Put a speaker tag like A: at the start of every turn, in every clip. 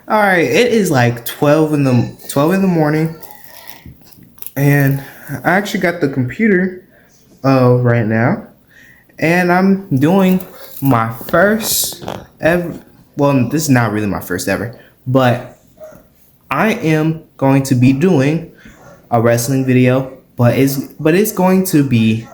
A: All right, it is like 12 in the morning, and I actually got the computer right now, and I'm doing my first ever. Well, this is not really my first ever, but I am going to be doing a wrestling video, but it's going to be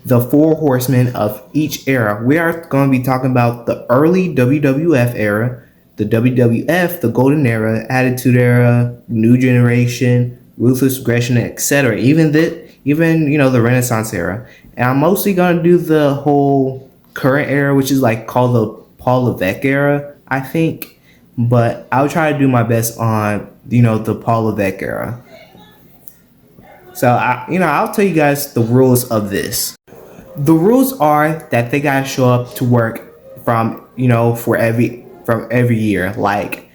A: the four horsemen of each era. We are going to be talking about the early WWF era, the WWF, the Golden Era, Attitude Era, New Generation, Ruthless Aggression, etc. Even the Renaissance era. And I'm mostly going to do the whole current era, which is like called the Paul Levesque era, I think. But I'll try to do my best on the Paul Levesque era. So I'll tell you guys the rules of this. The rules are that they gotta show up to work from every year. Like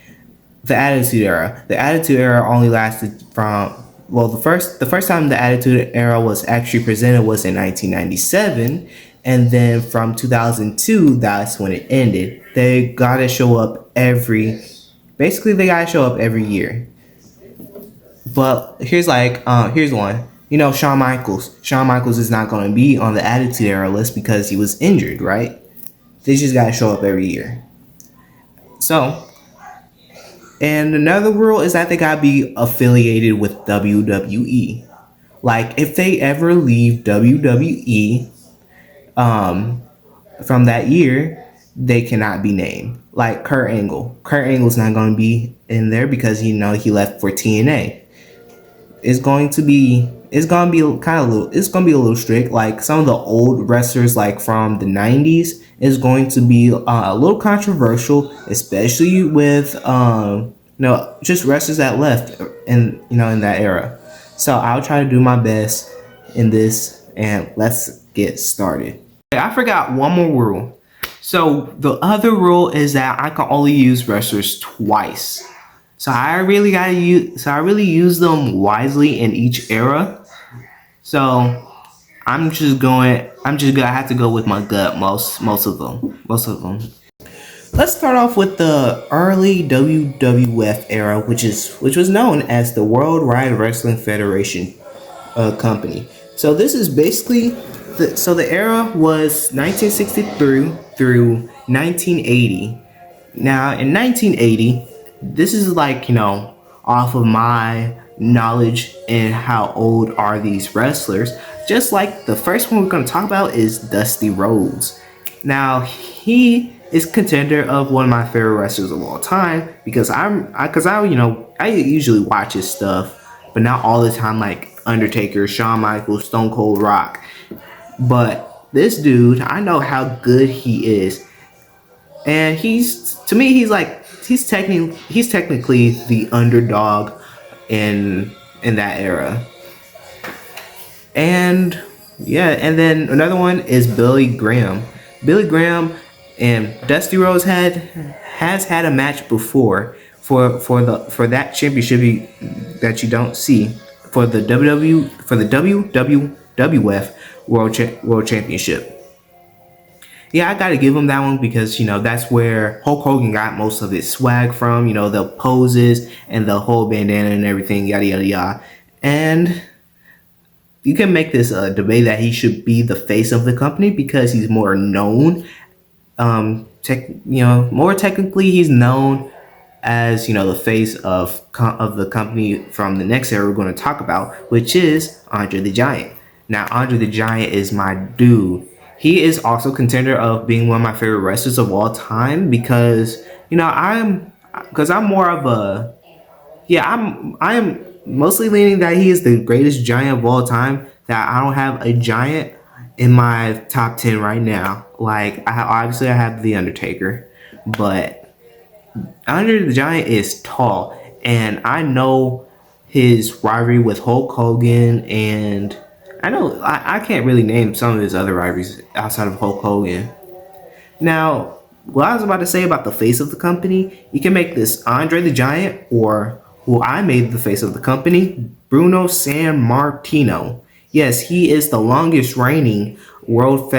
A: the Attitude Era. The Attitude Era only lasted from the first time the Attitude Era was actually presented was in 1997, and then from 2002 that's when it ended. They gotta show up they gotta show up every year. But here's one. Shawn Michaels. Shawn Michaels is not going to be on the Attitude Era list because he was injured, right? They just got to show up every year. So, and another rule is that they got to be affiliated with WWE. Like, if they ever leave WWE from that year, they cannot be named. Like Kurt Angle. Kurt Angle's not going to be in there because he left for TNA. It's going to be it's gonna be a little strict. Like some of the old wrestlers, like from the 90s, is going to be a little controversial, especially with just wrestlers that left in that era. So I'll try to do my best in this, and let's get started. I forgot one more rule. So the other rule is that I can only use wrestlers twice. So I really use them wisely in each era. So I'm just gonna have to go with my gut most of them. Let's start off with the early WWF era, which was known as the Worldwide Wrestling Federation company. So this is basically the era was 1963 through 1980. Now in 1980, this is off of my knowledge and how old are these wrestlers. Just like the first one we're going to talk about is Dusty Rhodes. Now he is contender of one of my favorite wrestlers of all time because I usually watch his stuff, but not all the time like Undertaker, Shawn Michaels, Stone Cold Rock. But this dude, I know how good he is, and he's technically the underdog in that era. And yeah, and then another one is Billy Graham. Billy Graham and Dusty Rhodes has had a match before for that championship that you don't see for the WWF World Championship. Yeah, I gotta give him that one because that's where Hulk Hogan got most of his swag from. The poses and the whole bandana and everything, yada yada yada. And you can make this debate that he should be the face of the company because he's more known. More technically, he's known as the face of the company from the next era we're going to talk about, which is Andre the Giant. Now, Andre the Giant is my dude. He is also contender of being one of my favorite wrestlers of all time because I'm more of a I am mostly leaning that he is the greatest giant of all time. That I don't have a giant in my top 10 right now. Like I have the Undertaker, but Andre the Giant is tall, and I know his rivalry with Hulk Hogan, and I can't really name some of his other rivalries outside of Hulk Hogan. Now, what I was about to say about the face of the company, you can make this Andre the Giant, or who I made the face of the company, Bruno Sammartino. Yes, he is the longest reigning world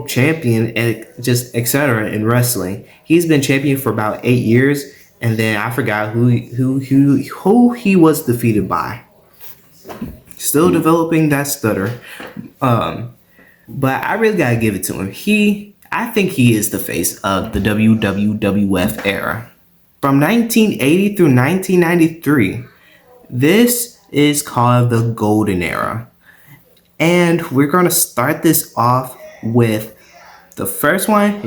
A: champion and just etc. in wrestling. He's been champion for about 8 years, and then I forgot who he was defeated by. Still developing that stutter. But I really gotta give it to him. I think he is the face of the WWF era. From 1980 through 1993, this is called the Golden Era. And we're gonna start this off with the first one.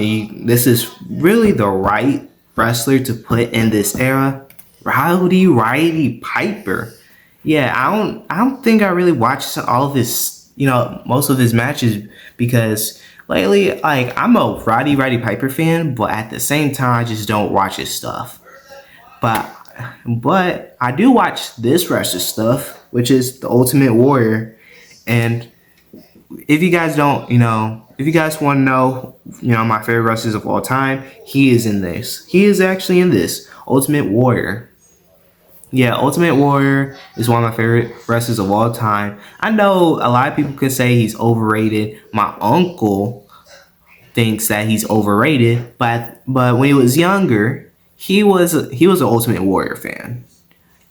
A: This is really the right wrestler to put in this era. Rowdy Roddy Piper. Yeah, I don't think I really watched all of his, most of his matches, because lately, like, I'm a Roddy Piper fan, but at the same time, I just don't watch his stuff. But I do watch this wrestler stuff, which is the Ultimate Warrior. And if you guys don't, if you guys want to know, my favorite wrestlers of all time, he is in this. He is actually in this Ultimate Warrior. Yeah, Ultimate Warrior is one of my favorite wrestlers of all time. I know a lot of people could say he's overrated. My uncle thinks that he's overrated, but when he was younger, he was an Ultimate Warrior fan,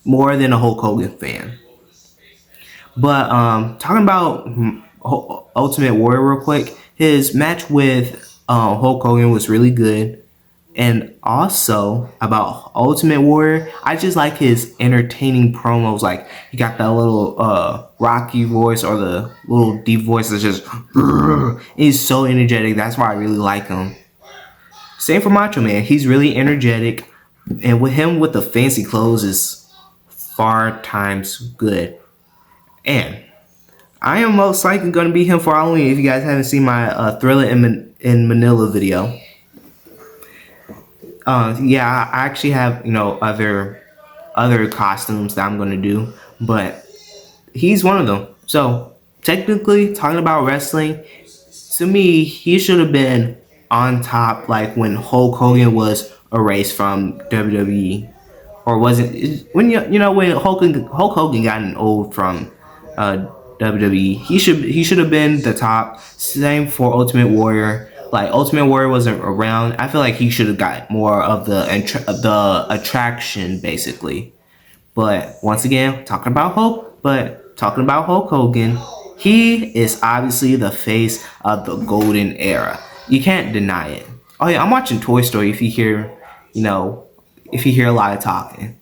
A: more than a Hulk Hogan fan. But talking about Ultimate Warrior real quick, his match with Hulk Hogan was really good. And also about Ultimate Warrior, I just like his entertaining promos. Like, he got that little Rocky voice, or the little deep voice that's just he's so energetic. That's why I really like him. Same for Macho Man. He's really energetic, and with him with the fancy clothes is far times good. And I am most likely going to be him for Halloween. If you guys haven't seen my Thriller in Manila video. Yeah, I actually have, other costumes that I'm gonna do, but he's one of them. So technically, talking about wrestling, to me, he should have been on top, like when Hulk Hogan was erased from WWE, or wasn't when when Hulk Hogan gotten old from WWE. He should have been the top. Same for Ultimate Warrior. Like, Ultimate Warrior wasn't around. I feel like he should have got more of the attraction, basically. But once again, talking about Hulk Hogan, he is obviously the face of the golden era. You can't deny it. Oh yeah, I'm watching Toy Story. If you hear a lot of talking.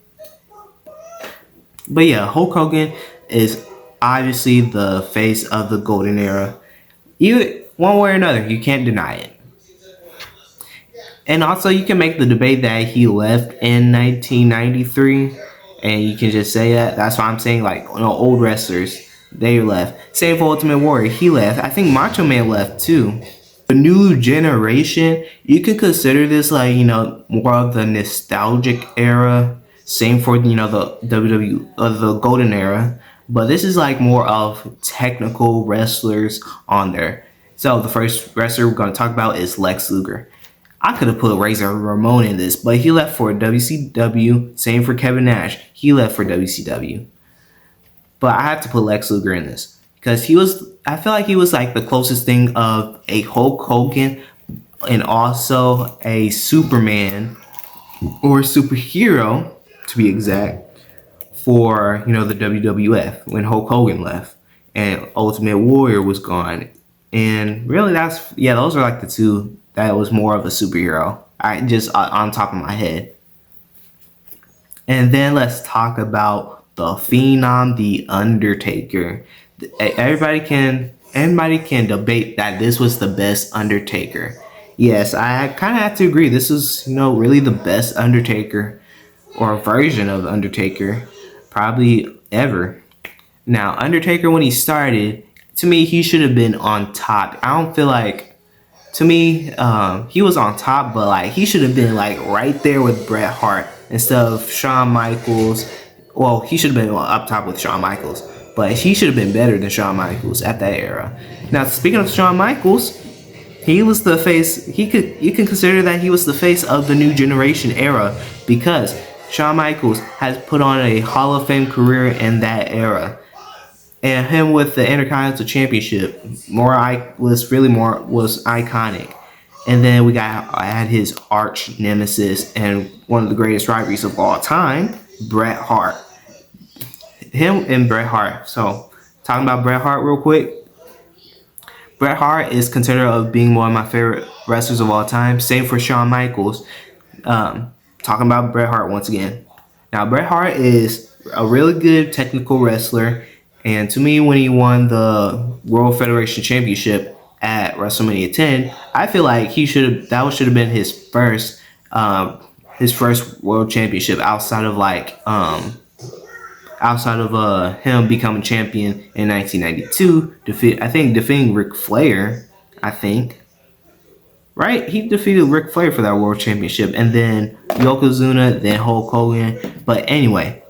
A: But yeah, Hulk Hogan is obviously the face of the golden era. One way or another, you can't deny it. And also, you can make the debate that he left in 1993, and you can just say that. That's why I'm saying, like, old wrestlers, they left. Same for Ultimate Warrior, he left. I think Macho Man left too. The new generation, you can consider this like, more of the nostalgic era. Same for, the WWE, the golden era. But this is like more of technical wrestlers on there. So the first wrestler we're going to talk about is Lex Luger. I could have put Razor Ramon in this, but he left for WCW. Same for Kevin Nash. He left for WCW. But I have to put Lex Luger in this, because I feel like he was like the closest thing of a Hulk Hogan, and also a Superman, or superhero to be exact, for the WWF when Hulk Hogan left and Ultimate Warrior was gone. And really, those are like the two that was more of a superhero. I just on top of my head. And then let's talk about the Phenom, the Undertaker. Everybody can debate that this was the best Undertaker. Yes, I kind of have to agree. This is really the best Undertaker, or version of Undertaker, probably ever. Now, Undertaker, when he started, to me, he should have been on top. I don't feel like, to me, he was on top, but like he should have been like right there with Bret Hart instead of Shawn Michaels. Well, he should have been up top with Shawn Michaels, but he should have been better than Shawn Michaels at that era. Now, speaking of Shawn Michaels, he was the face. You can consider that he was the face of the new generation era, because Shawn Michaels has put on a Hall of Fame career in that era. And him with the Intercontinental Championship was iconic. And then we got add his arch nemesis and one of the greatest rivalries of all time, Bret Hart. Him and Bret Hart. So talking about Bret Hart real quick. Bret Hart is considered of being one of my favorite wrestlers of all time. Same for Shawn Michaels. Talking about Bret Hart once again. Now, Bret Hart is a really good technical wrestler, and to me, when he won the World Federation Championship at WrestleMania 10, I feel like should have been his first World Championship outside of him becoming champion in 1992, defeating Ric Flair. I think. Right? He defeated Ric Flair for that World Championship, and then Yokozuna, then Hulk Hogan. But anyway,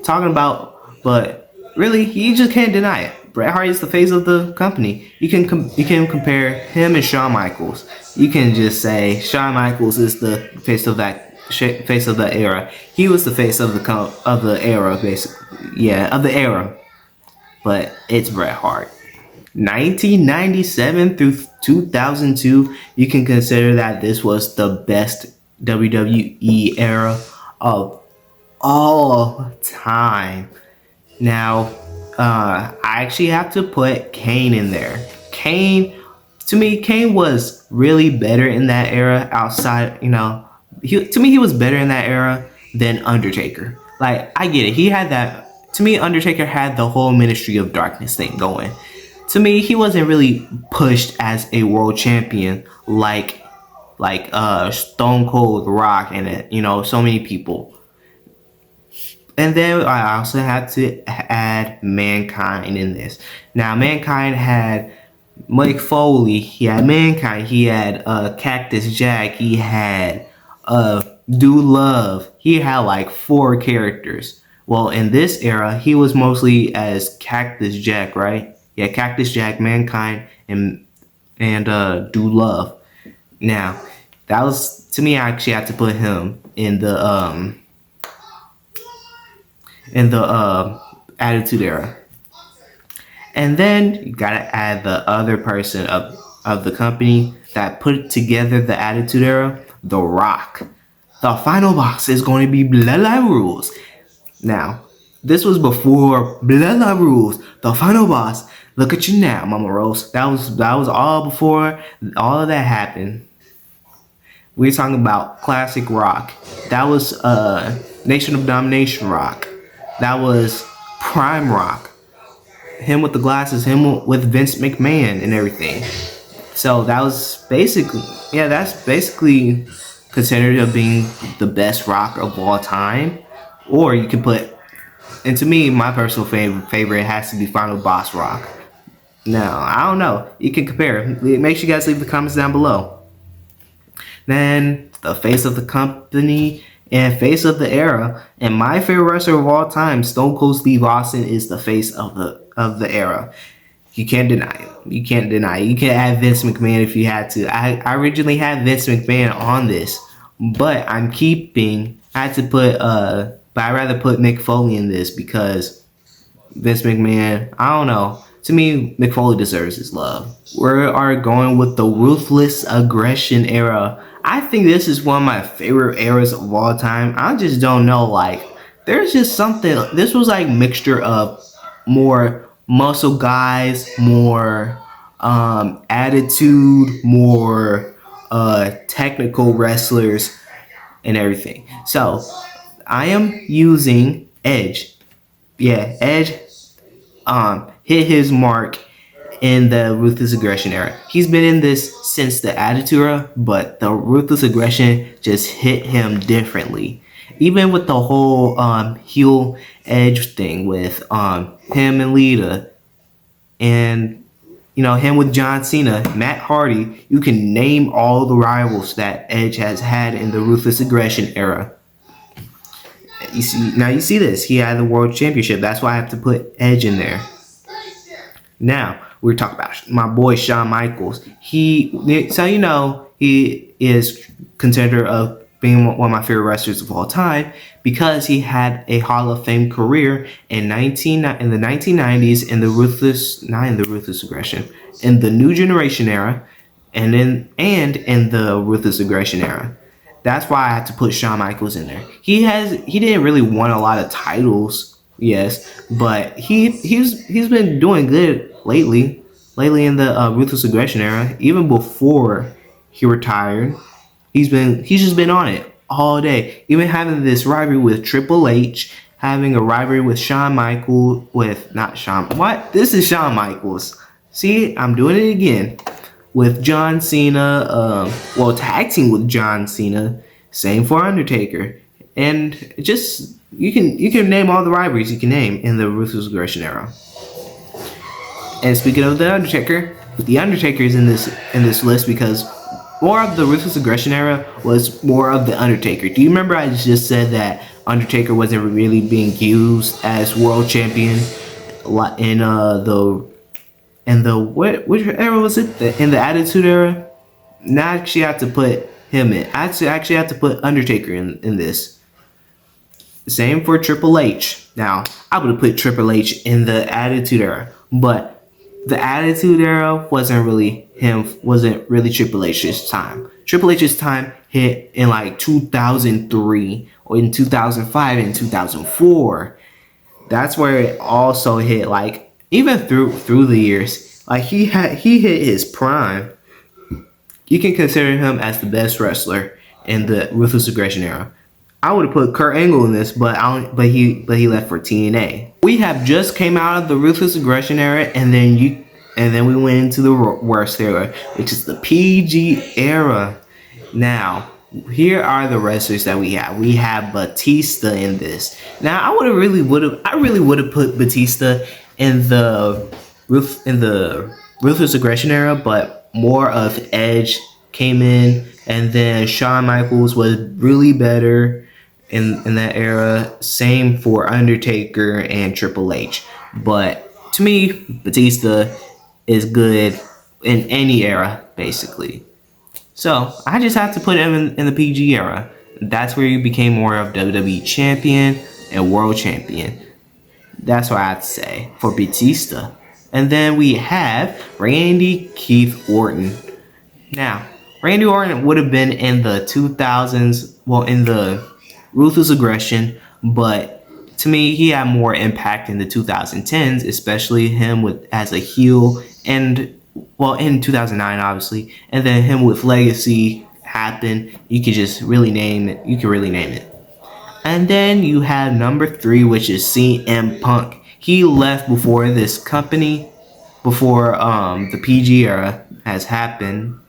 A: but really, you just can't deny it. Bret Hart is the face of the company. You can compare him and Shawn Michaels. You can just say Shawn Michaels is the face of the era. He was the face of the era, basically. Yeah, of the era. But it's Bret Hart. 1997 through 2002, you can consider that this was the best WWE era of all time. Now, I actually have to put Kane in there. To me, Kane was really better in that era outside, to me, he was better in that era than Undertaker. Like, I get it. He had that, to me, Undertaker had the whole Ministry of Darkness thing going. To me, he wasn't really pushed as a world champion like Stone Cold, Rock, and so many people. And then I also had to add Mankind in this. Now, Mankind had Mick Foley, he had Mankind, he had Cactus Jack, he had Dude Love. He had like 4 characters. Well, in this era, he was mostly as Cactus Jack, right? Yeah, Cactus Jack, Mankind, and Dude Love. Now, that was, to me, I actually had to put him in the Attitude Era. And then you gotta add the other person of the company that put together the Attitude Era, The Rock. The final boss is going to be Bloodline Rules. Now, this was before Bloodline Rules, the final boss. Look at you now, Mama Rose. That was all before all of that happened. We're talking about classic Rock. That was Nation of Domination Rock. That was Prime Rock. Him with the glasses, him with Vince McMahon and everything. So that's basically considered of being the best Rock of all time. Or you can put, and to me, my personal favorite has to be Final Boss Rock. Now, I don't know. You can compare. Make sure you guys leave the comments down below. Then, the face of the company and face of the era. And my favorite wrestler of all time, Stone Cold Steve Austin, is the face of the era. You can't deny it. You can't deny it. You can add Vince McMahon if you had to. I originally had Vince McMahon on this, but I had to put but I'd rather put Mick Foley in this because Vince McMahon, I don't know. To me, Mick Foley deserves his love. We are going with the Ruthless Aggression Era. I think this is one of my favorite eras of all time. I just don't know, like, there's just something. This was like mixture of more muscle guys, more attitude, more technical wrestlers, and everything. So, I am using Edge. Yeah, Edge hit his mark in the Ruthless Aggression Era. He's been in this since the Attitude Era, but the Ruthless Aggression just hit him differently. Even with the whole heel Edge thing with him and Lita, and him with John Cena, Matt Hardy. You can name all the rivals that Edge has had in the Ruthless Aggression Era. You see this. He had the World Championship. That's why I have to put Edge in there. Now, we're talking about my boy Shawn Michaels. He is considered of being one of my favorite wrestlers of all time because he had a Hall of Fame career in the 1990s in the Ruthless Aggression, in the New Generation Era, and in the Ruthless Aggression era. That's why I had to put Shawn Michaels in there. He didn't really won a lot of titles, yes, but he's been doing good lately. Lately in the Ruthless Aggression era, even before he retired, he's just been on it all day. Even having this rivalry with Triple H, having a rivalry with Shawn Michaels, with not Shawn. What? This is Shawn Michaels. See, I'm doing it again with John Cena. Tag team with John Cena. Same for Undertaker, and just you can name all the rivalries you can name in the Ruthless Aggression era. And speaking of the Undertaker is in this list because more of the Ruthless Aggression era was more of the Undertaker. Do you remember I just said that Undertaker wasn't really being used as world champion in which era was it? In the Attitude Era? Now I actually have to put him in. I actually have to put Undertaker in this. Same for Triple H. Now, I would have put Triple H in the Attitude Era, but the Attitude Era wasn't really Triple H's time. Triple H's time hit in like 2003 or in 2005 and 2004. That's where it also hit, like even through the years. Like he hit his prime. You can consider him as the best wrestler in the Ruthless Aggression era. I would have put Kurt Angle in this, but he left for TNA. We have just came out of the Ruthless Aggression era, and then we went into the worst era, which is the PG era. Now, here are the wrestlers that we have. We have Batista in this. Now, I really would have put Batista in the Ruthless Aggression era, but more of Edge came in, and then Shawn Michaels was really better in that era. Same for Undertaker and Triple H. But to me, Batista is good in any era, basically. So I just have to put him in the PG era. That's where he became more of WWE champion and world champion. That's what I have to say for Batista. And then we have Randy Keith Orton. Now, Randy Orton would have been in the 2000s, in the Ruthless Aggression, but to me, he had more impact in the 2010s, especially him as a heel, and in 2009, obviously, and then him with Legacy happened. You could just really name it. You can really name it. And then you have number 3, which is CM Punk. He left before this company, before the PG era has happened.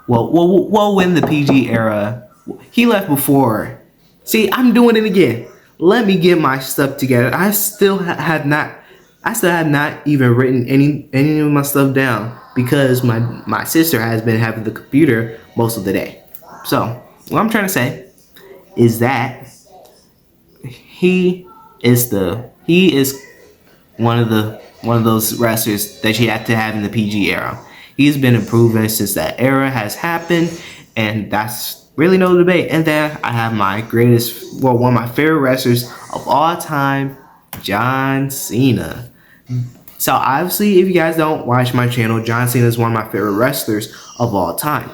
A: When the PG era, he left before. See, I'm doing it again. Let me get my stuff together. I still have not even written any of my stuff down because my sister has been having the computer most of the day. So what I'm trying to say is that he is one of those wrestlers that you have to have in the PG era. He's been improving since that era has happened, and that's really no debate. And then I have one of my favorite wrestlers of all time, John Cena. So obviously, if you guys don't watch my channel, John Cena is one of my favorite wrestlers of all time.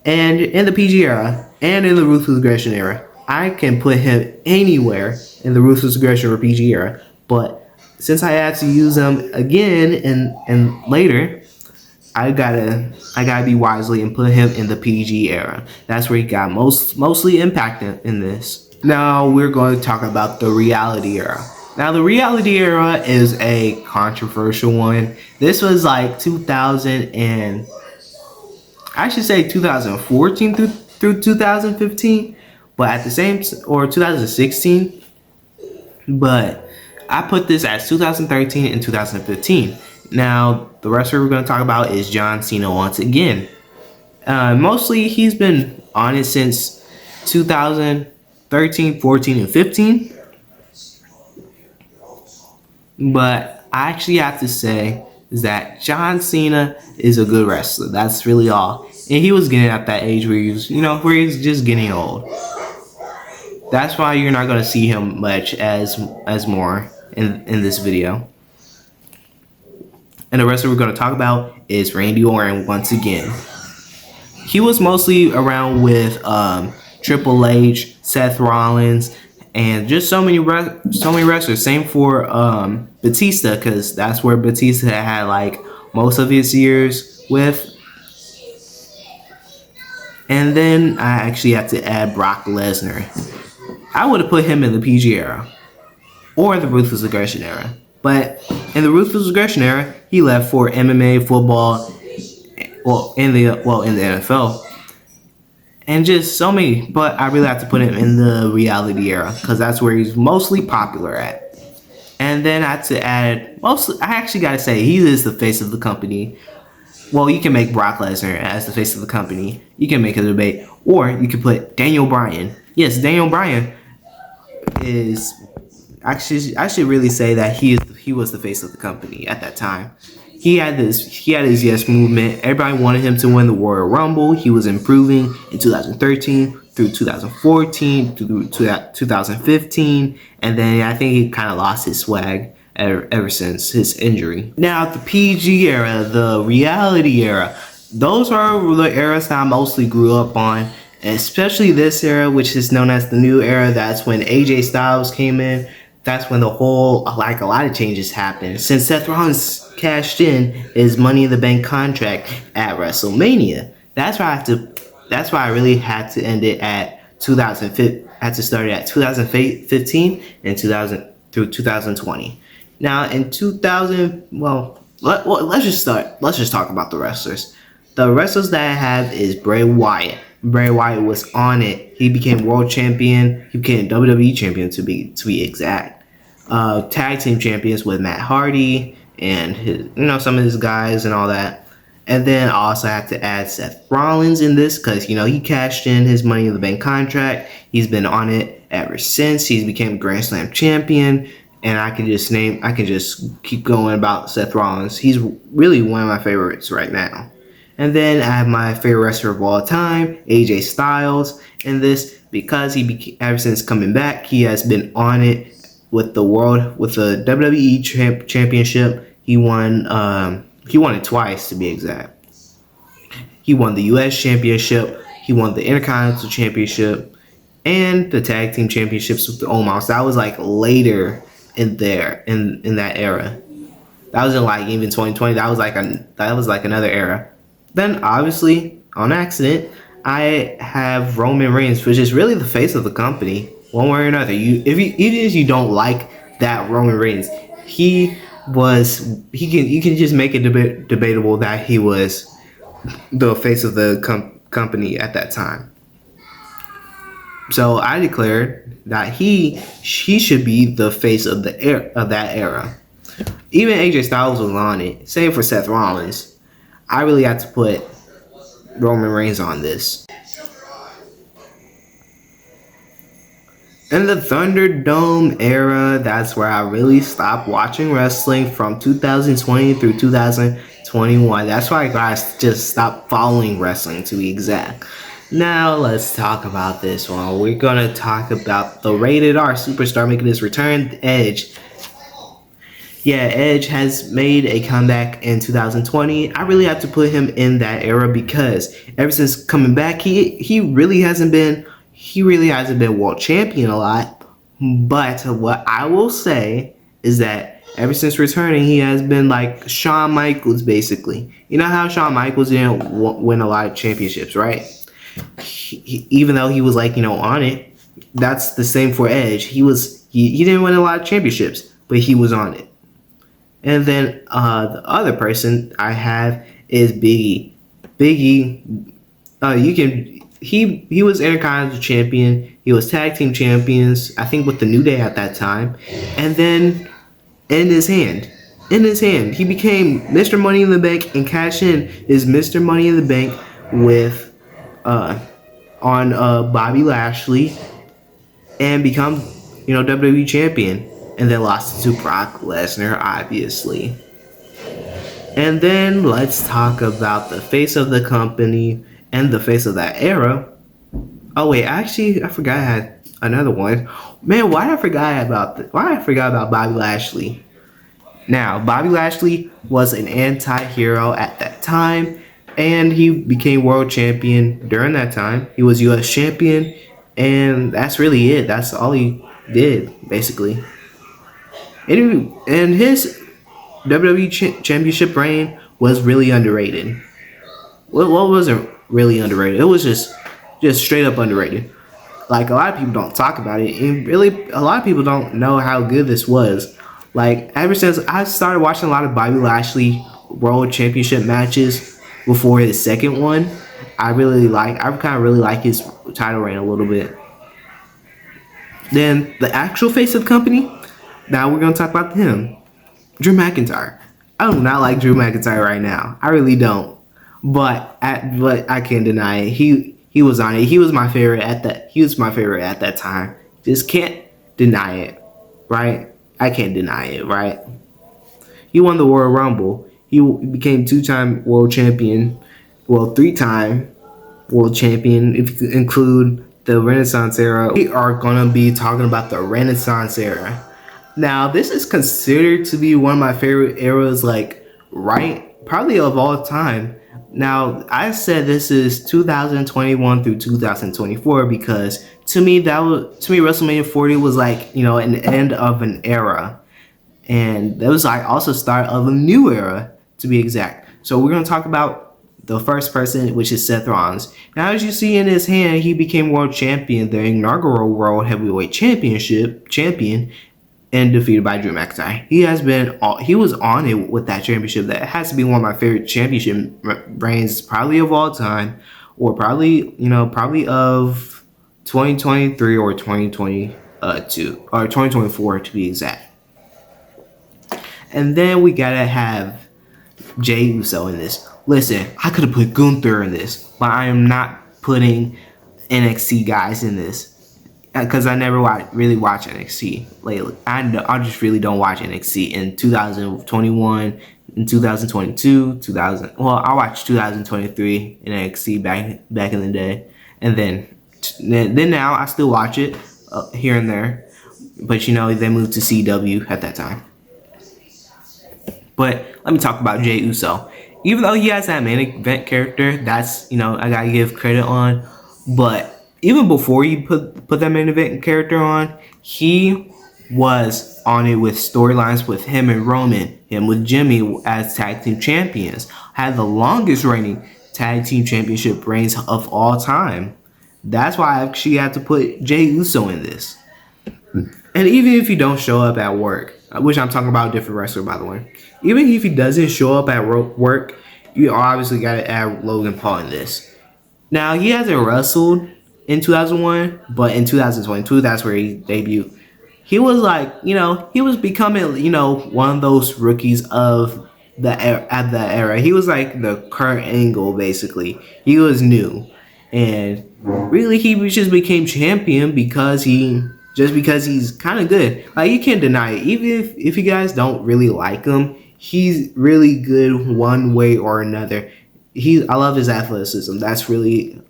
A: And in the PG era and in the Ruthless Aggression era, I can put him anywhere in the Ruthless Aggression or PG era. But since I had to use him again and later, I gotta be wisely and put him in the PG era. That's where he got mostly impacted in this. Now we're going to talk about the reality era. Now the reality era is a controversial one. This was like 2014 through 2015, but at the same, or 2016. But I put this as 2013 and 2015. Now, the wrestler we're going to talk about is John Cena once again. Mostly, he's been on it since 2013, 14, and 15. But I actually have to say is that John Cena is a good wrestler. That's really all. And he was getting at that age where he's just getting old. That's why you're not going to see him much as more in this video. And the wrestler we're going to talk about is Randy Orton once again. he was mostly around with Triple H, Seth Rollins, and just so many wrestlers. Same for Batista, because that's where Batista had like most of his years with. And then I actually have to add Brock Lesnar. I would have put him in the PG era or the Ruthless Aggression era. But in the Ruthless Aggression era, he left for MMA, football, in the NFL, and just so many. But I really have to put him in the reality era because that's where he's mostly popular at. And then I had to add mostly. I actually gotta say he is the face of the company. Well, you can make Brock Lesnar as the face of the company. You can make a debate, or you can put Daniel Bryan. Yes, Daniel Bryan is actually. I should really say that he was the face of the company at that time. He had his yes movement. Everybody wanted him to win the Royal Rumble. He was improving in 2013 through 2014 through 2015, and then I think he kind of lost his swag ever since his injury. Now the PG era, the reality era, those are the eras that I mostly grew up on, especially this era, which is known as the new era. That's when AJ Styles came in. That's when the whole, like, a lot of changes happened. Since Seth Rollins cashed in his Money in the Bank contract at WrestleMania, that's why I really had to end it at 2015. I had to start it at 2015 and 2000 through 2020. Now in 2000, let's just start. Let's just talk about the wrestlers. The wrestlers that I have is Bray Wyatt. Bray Wyatt was on it. He became world champion. He became WWE champion to be exact. Tag team champions with Matt Hardy and some of his guys and all that. And then I also have to add Seth Rollins in this because he cashed in his Money in the Bank contract. He's been on it ever since. He's became Grand Slam champion. And I can just keep going about Seth Rollins. He's really one of my favorites right now. And then I have my favorite wrestler of all time, AJ Styles, in this because ever since coming back, he has been on it with the WWE championship. He won it twice to be exact. He won the US championship. He won the Intercontinental championship and the tag team championships with the Omos. That was like later in that era. That wasn't like even 2020. That was like another era. Then obviously on accident, I have Roman Reigns, which is really the face of the company, one way or another. Even if you don't like that Roman Reigns, you can just make it debatable that he was the face of the company at that time. So I declared that he should be the face of that era. Even AJ Styles was on it. Same for Seth Rollins. I really had to put Roman Reigns on this. In the Thunderdome era, that's where I really stopped watching wrestling from 2020 through 2021. That's why I just stopped following wrestling to be exact. Now let's talk about this one. We're gonna talk about the Rated R superstar making his return, Edge. Yeah, Edge has made a comeback in 2020. I really have to put him in that era because ever since coming back, he really hasn't been world champion a lot. But what I will say is that ever since returning, he has been like Shawn Michaels, basically. You know how Shawn Michaels didn't win a lot of championships, right? Even though he was on it. That's the same for Edge. He didn't win a lot of championships, but he was on it. And then the other person I have is Biggie. Biggie, he was Intercontinental champion. He was tag team champions, I think, with the New Day at that time. And then in his hand, he became Mr. Money in the Bank and cashed in his Mr. Money in the Bank with on Bobby Lashley and become WWE champion. And then lost to Brock Lesnar, obviously. And then let's talk about the face of the company and the face of that era. Oh wait, actually, I forgot I had another one. Man, why did I forgot about Bobby Lashley? Now, Bobby Lashley was an anti-hero at that time. and he became world champion during that time. He was U.S. champion, and that's really it. That's all he did, basically. And his WWE championship reign was really underrated. What wasn't really underrated? It was just straight up underrated. Like, a lot of people don't talk about it, and really a lot of people don't know how good this was. Like, ever since I started watching a lot of Bobby Lashley World Championship matches before his second one, I kind of really like his title reign a little bit. Then the actual face of the company, now we're gonna talk about him, Drew McIntyre. I do not like Drew McIntyre right now. I really don't. But I can't deny it. He was on it. He was my favorite at that time. Just can't deny it, right? I can't deny it, right? He won the Royal Rumble. He became 2-time world champion. Well, 3-time world champion if you include the Renaissance era. We are gonna be talking about the Renaissance era. Now, this is considered to be one of my favorite eras, probably of all time. Now, I said this is 2021 through 2024 because to me WrestleMania 40 was an end of an era, and that was also start of a new era, to be exact. So we're gonna talk about the first person, which is Seth Rollins. Now, as you see in his hand, he became world champion, the inaugural World Heavyweight champion, and defeated by Drew McIntyre. He was on it with that championship. That has to be one of my favorite championship reigns, probably of all time, or probably of 2023 or 2022 or 2024 to be exact. And then we gotta have Jey Uso in this. Listen, I could have put Gunther in this, but I am not putting NXT guys in this. Because I never really watch NXT lately. I just really don't watch NXT in 2021, in 2022, I watched 2023 in NXT back in the day, and then now I still watch it here and there, but they moved to CW at that time. But let me talk about Jey Uso. Even though he has that main event character, that's I gotta give credit on, but even before he put that main event character on, he was on it with storylines with him and Roman, him with Jimmy as tag team champions. Had the longest reigning tag team championship reigns of all time. That's why I actually had to put Jey Uso in this. And even if he don't show up at work, which I'm talking about a different wrestler, by the way. Even if he doesn't show up at work, you obviously got to add Logan Paul in this. Now, he hasn't wrestled in 2001, but in 2022, that's where he debuted. He was he was becoming, one of those rookies of at that era. He was like the Kurt Angle, basically. He was new, and really he just became champion because he's kind of good. Like, you can't deny it. Even if you guys don't really like him, he's really good one way or another. I love his athleticism. That's really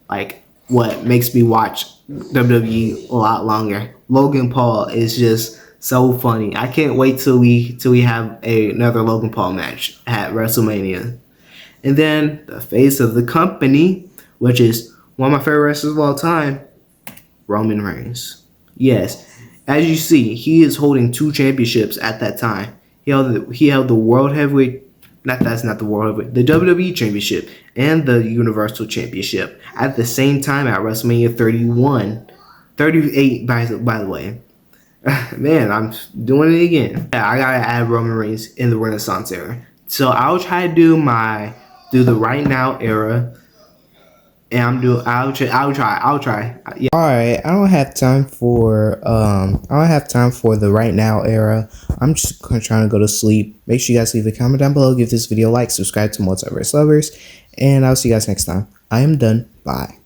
A: what makes me watch WWE a lot longer. Logan Paul is just so funny. I can't wait till we have another Logan Paul match at WrestleMania. And then the face of the company, which is one of my favorite wrestlers of all time, Roman Reigns. Yes, as you see, he is holding 2 championships at that time. He held the World Heavyweight. That's not the World Heavyweight. The WWE Championship and the Universal Championship at the same time at WrestleMania 38 by the way. Man, I'm doing it again. Yeah, I gotta add Roman Reigns in the Renaissance era. So I'll try to do the right now era. And I'll try. Yeah. All right, I don't have time for the right now era. I'm just trying to go to sleep. Make sure you guys leave a comment down below, give this video a like, subscribe to Multiverse Lovers, and I'll see you guys next time. I am done. Bye.